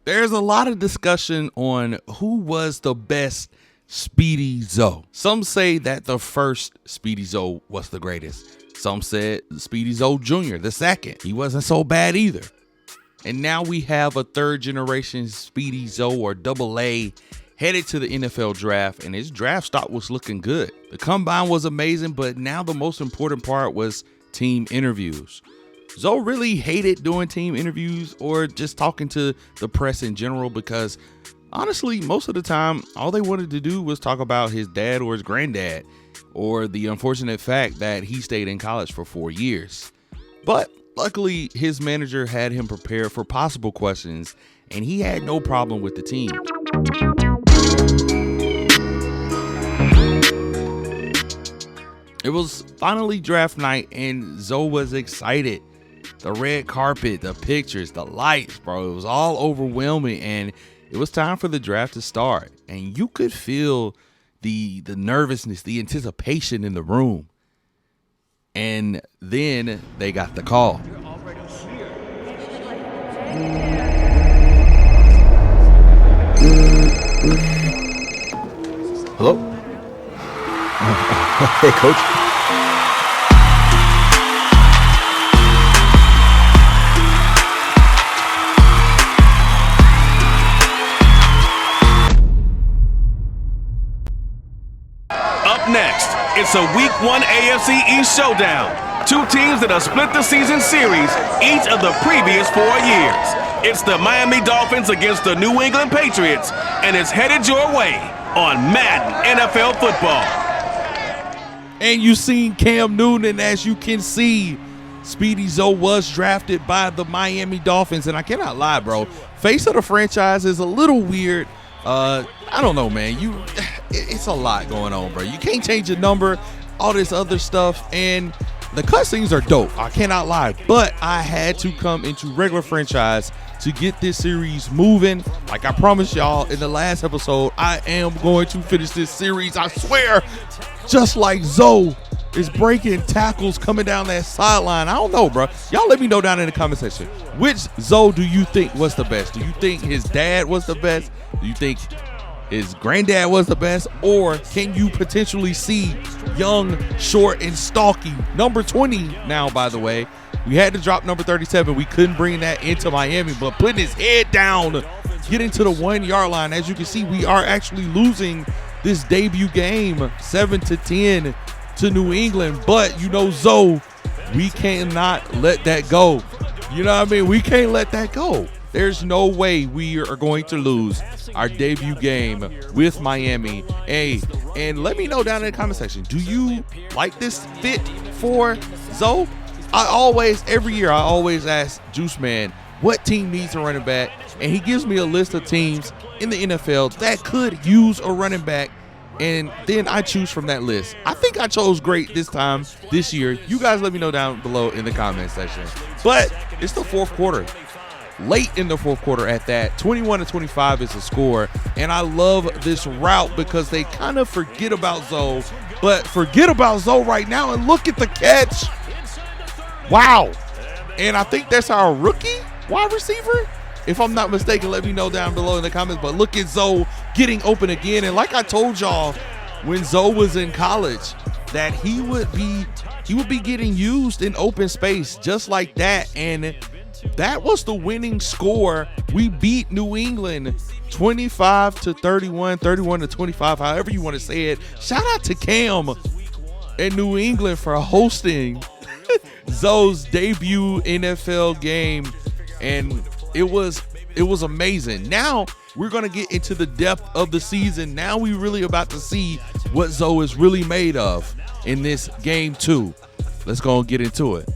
There's a lot of discussion on who was the best Speedy Zoe. Some say that the first Speedy Zoe was the greatest. Some said Speedy Zoe Jr., the second. He wasn't so bad either. And now we have a third generation Speedy Zoe, or Double A, headed to the NFL draft, and his draft stock was looking good. The combine was amazing, but now the most important part was team interviews. Zoe really hated doing team interviews or just talking to the press in general because honestly, most of the time, all they wanted to do was talk about his dad or his granddad or the unfortunate fact that he stayed in college for 4 years. But luckily, his manager had him prepared for possible questions, and he had no problem with the team. It was finally draft night, and Zoe was excited. The red carpet, the pictures, the lights, bro, it was all overwhelming, and it was time for the draft to start. And you could feel the nervousness, the anticipation in the room. And then they got the call. Hello? Hey, coach. Up next, it's a Week 1 AFC East showdown. Two teams that have split the season series each of the previous 4 years. It's the Miami Dolphins against the New England Patriots, and it's headed your way on Madden NFL Football. And you seen Cam Newton, as you can see, Speedy Zoe was drafted by the Miami Dolphins, and I cannot lie, bro. Face of the franchise is a little weird. I don't know, man. It's a lot going on, bro. You can't change your number, all this other stuff, and the cutscenes are dope. I cannot lie, but I had to come into regular franchise to get this series moving. Like I promised y'all in the last episode, I am going to finish this series. I swear, just like Zoe is breaking tackles coming down that sideline. I don't know, bro. Y'all let me know down in the comment section. Which Zoe do you think was the best? Do you think his dad was the best? Do you think his granddad was the best? Or can you potentially see young, short, and stocky number 20 now, by the way? We had to drop number 37. We couldn't bring that into Miami, but putting his head down, getting to the 1 yard line. As you can see, we are actually losing this debut game 7-10 to New England. But you know, Zoe, we cannot let that go. You know what I mean? We can't let that go. There's no way we are going to lose our debut game with Miami. Hey, and let me know down in the comment section, do you like this fit for Zoe? Every year, I always ask Juice Man, what team needs a running back? And he gives me a list of teams in the NFL that could use a running back, and then I choose from that list. I think I chose great this year. You guys let me know down below in the comment section. But it's the fourth quarter. Late in the fourth quarter at that. 21-25 is the score. And I love this route because they kind of forget about Zoe. But forget about Zoe right now and look at the catch. Wow. And I think that's our rookie wide receiver. If I'm not mistaken, let me know down below in the comments. But look at Zoe getting open again. And like I told y'all when Zoe was in college, that he would be getting used in open space just like that. And that was the winning score. We beat New England 25-31, 31-25, however you want to say it. Shout out to Cam and New England for hosting Zoe's debut NFL game, and it was amazing. Now we're gonna get into the depth of the season. Now we really about to see what Zoe is really made of in this game 2. Let's go and get into it.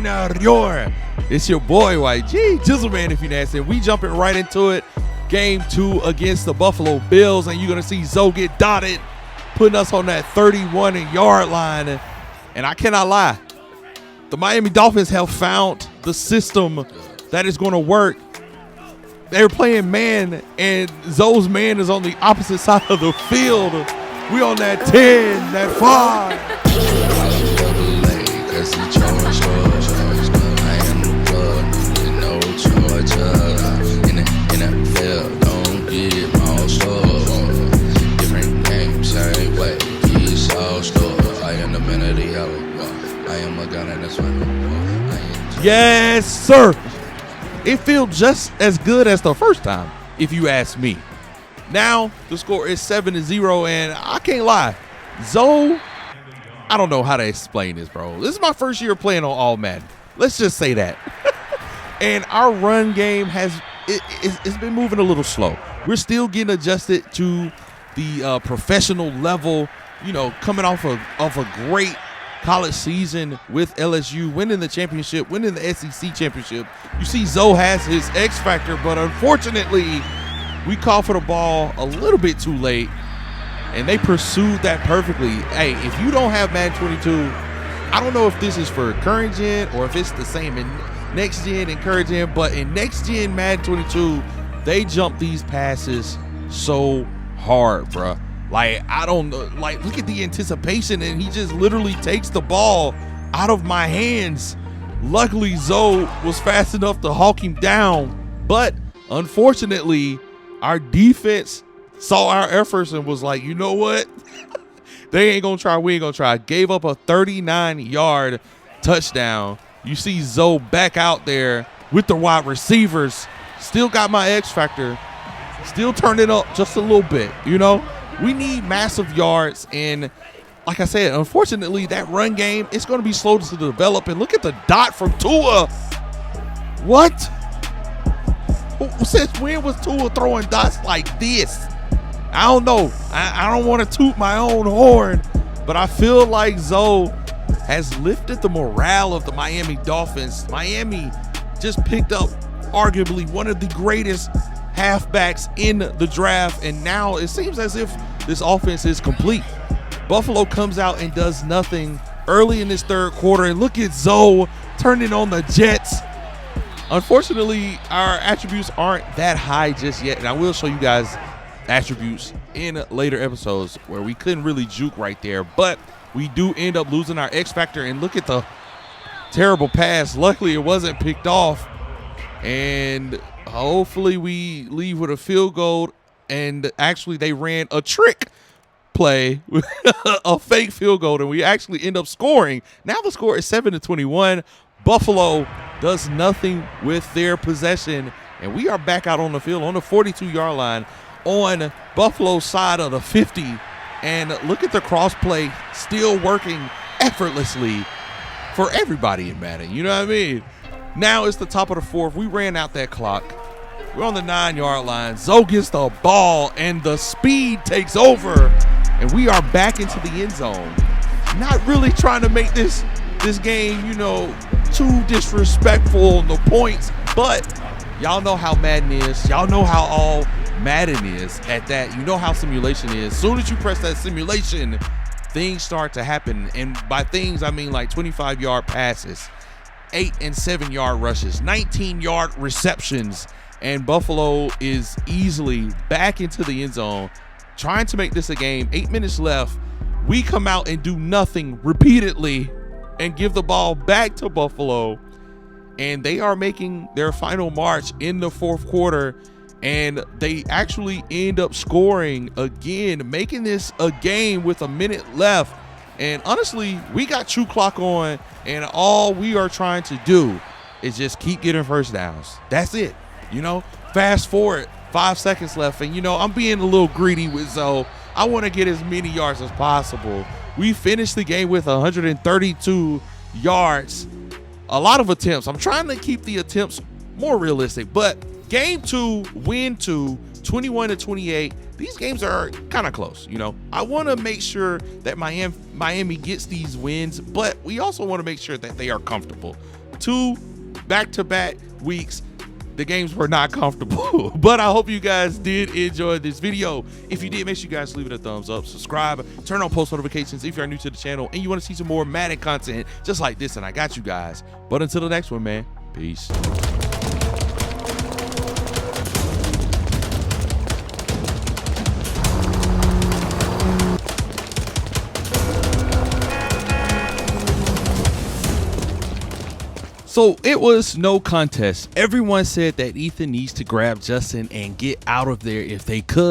Señor. It's your boy YG, Jizzleman if you're nasty. We jumping right into it. Game 2 against the Buffalo Bills, and you're going to see Zoe get dotted, putting us on that 31-yard line. And I cannot lie, the Miami Dolphins have found the system that is going to work. They're playing man, and Zoe's man is on the opposite side of the field. We on that 10, that 5. Yes, sir. It feels just as good as the first time, if you ask me. Now, the score is 7-0, and I can't lie. Zoe, I don't know how to explain this, bro. This is my first year playing on All Madden. Let's just say that. And our run game it's been moving a little slow. We're still getting adjusted to the professional level, you know, coming off a great college season with LSU, winning the championship, winning the SEC championship. You see Zoe has his X factor, but unfortunately we called for the ball a little bit too late, and they pursued that perfectly. Hey, if you don't have Madden 22, I don't know if this is for current gen or if it's the same in next gen and current gen, but in next gen Madden 22, they jump these passes so hard, bruh. Like, I don't know, like, look at the anticipation, and he just literally takes the ball out of my hands. Luckily, Zoe was fast enough to hawk him down, but unfortunately, our defense saw our efforts and was like, you know what? They ain't gonna try, we ain't gonna try. Gave up a 39-yard touchdown. You see Zoe back out there with the wide receivers. Still got my X factor. Still turned it up just a little bit, you know? We need massive yards, and like I said, unfortunately, that run game, it's going to be slow to develop. And look at the dot from Tua. What? Since when was Tua throwing dots like this? I don't know. I don't want to toot my own horn, but I feel like Zoe has lifted the morale of the Miami Dolphins. Miami just picked up arguably one of the greatest halfbacks in the draft, and now it seems as if this offense is complete. Buffalo comes out and does nothing early in this third quarter, and look at Zoe turning on the Jets. Unfortunately, our attributes aren't that high just yet, and I will show you guys attributes in later episodes where we couldn't really juke right there, but we do end up losing our X factor. And look at the terrible pass. Luckily, it wasn't picked off, and hopefully we leave with a field goal. And actually, they ran a trick play, a fake field goal, and we actually end up scoring. Now the score is 7-21. Buffalo does nothing with their possession, and we are back out on the field on the 42-yard line on Buffalo's side of the 50. And look at the cross play still working effortlessly for everybody in Madden. You know what I mean? Now it's the top of the fourth. We ran out that clock. We're on the 9-yard line. Zoe gets the ball, and the speed takes over, and we are back into the end zone. Not really trying to make this game, you know, too disrespectful on the points, but y'all know how Madden is. Y'all know how all Madden is at that. You know how simulation is. As soon as you press that simulation, things start to happen. And by things, I mean like 25-yard passes, 8- and 7-yard rushes, 19-yard receptions. And Buffalo is easily back into the end zone, trying to make this a game. 8 minutes left. We come out and do nothing repeatedly and give the ball back to Buffalo. And they are making their final march in the fourth quarter. And they actually end up scoring again, making this a game with a minute left. And honestly, we got true clock on, and all we are trying to do is just keep getting first downs. That's it. You know, fast forward 5 seconds left, and you know, I'm being a little greedy with Zoe. I want to get as many yards as possible. We finished the game with 132 yards, a lot of attempts. I'm trying to keep the attempts more realistic, but game 2, win 2, 21-28. These games are kind of close. You know, I want to make sure that Miami gets these wins, but we also want to make sure that they are comfortable. 2 back-to-back weeks. The games were not comfortable, but I hope you guys did enjoy this video. If you did, make sure you guys leave it a thumbs up, subscribe, turn on post notifications if you're new to the channel and you want to see some more Madden content just like this, and I got you guys. But until the next one, man, peace. So it was no contest. Everyone said that Ethan needs to grab Justin and get out of there if they could.